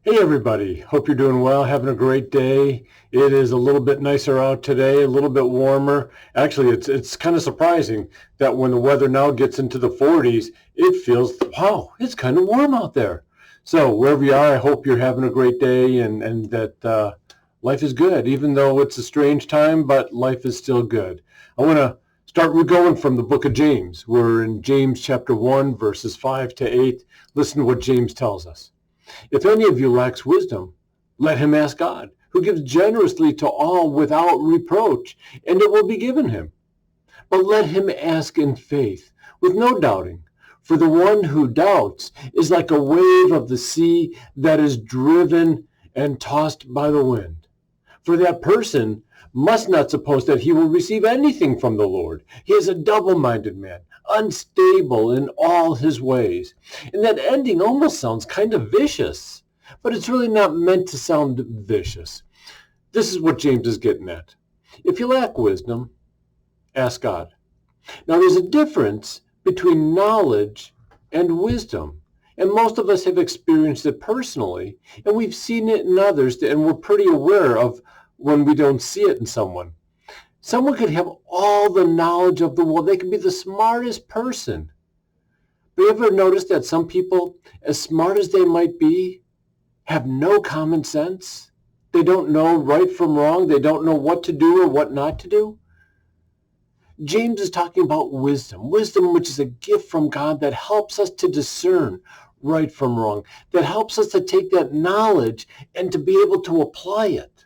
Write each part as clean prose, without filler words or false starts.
Hey everybody, hope you're doing well, having a great day. It is a little bit nicer out today, a little bit warmer. Actually, it's kind of surprising that when the weather now gets into the 40s, it feels, wow, it's kind of warm out there. So wherever you are, I hope you're having a great day and that life is good, even though it's a strange time, but life is still good. I want to we're going from the book of James. We're in James chapter 1, verses 5 to 8. Listen to what James tells us. If any of you lacks wisdom, let him ask God, who gives generously to all without reproach, and it will be given him. But let him ask in faith, with no doubting. For the one who doubts is like a wave of the sea that is driven and tossed by the wind. For that person must not suppose that he will receive anything from the Lord. He is a double-minded man, unstable in all his ways. And that ending almost sounds kind of vicious, but it's really not meant to sound vicious. This is what James is getting at. If you lack wisdom, ask God. Now there's a difference between knowledge and wisdom. And most of us have experienced it personally, and we've seen it in others, and we're pretty aware of when we don't see it in someone. Someone could have all the knowledge of the world. They could be the smartest person. But you ever notice that some people, as smart as they might be, have no common sense? They don't know right from wrong. They don't know what to do or what not to do. James is talking about wisdom. Wisdom, which is a gift from God that helps us to discern right from wrong, that helps us to take that knowledge and to be able to apply it.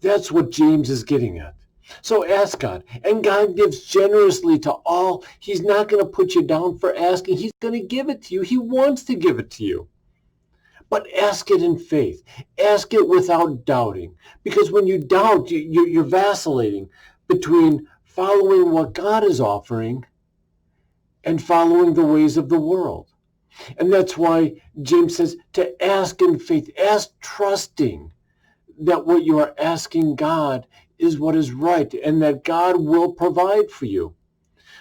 That's what James is getting at. So ask God, and God gives generously to all. He's not going to put you down for asking. He's going to give it to you. He wants to give it to you. But ask it in faith. Ask it without doubting. Because when you doubt, you're vacillating between following what God is offering and following the ways of the world. And that's why James says to ask in faith, ask trusting that what you are asking God is what is right and that God will provide for you.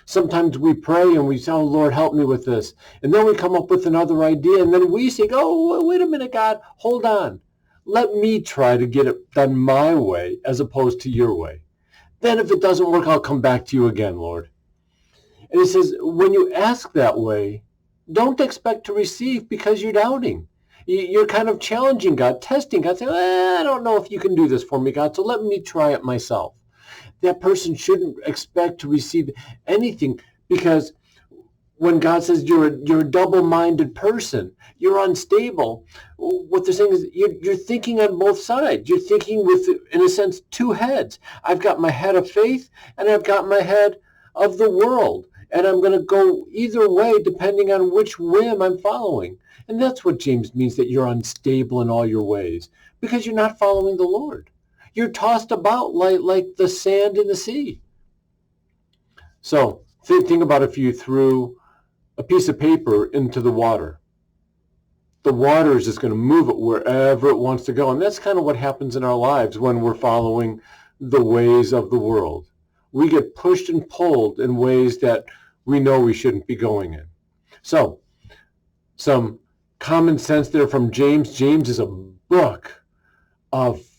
Sometimes we pray and we say, oh, Lord, help me with this. And then we come up with another idea and then we say, oh, wait a minute, God, hold on. Let me try to get it done my way as opposed to your way. Then if it doesn't work, I'll come back to you again, Lord. And he says, when you ask that way, don't expect to receive because you're doubting. You're kind of challenging God, testing God, saying, I don't know if you can do this for me, God, so let me try it myself. That person shouldn't expect to receive anything because when God says you're a double-minded person, you're unstable, what they're saying is you're thinking on both sides. You're thinking with, in a sense, two heads. I've got my head of faith and I've got my head of the world. And I'm going to go either way depending on which whim I'm following. And that's what James means, that you're unstable in all your ways, because you're not following the Lord. You're tossed about like the sand in the sea. So think about if you threw a piece of paper into the water. The water is just going to move it wherever it wants to go. And that's kind of what happens in our lives when we're following the ways of the world. We get pushed and pulled in ways that we know we shouldn't be going in. So, some common sense there from James. James is a book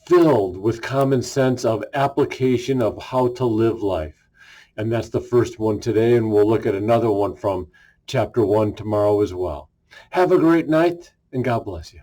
filled with common sense of application of how to live life. And that's the first one today, and we'll look at another one from chapter 1 tomorrow as well. Have a great night, and God bless you.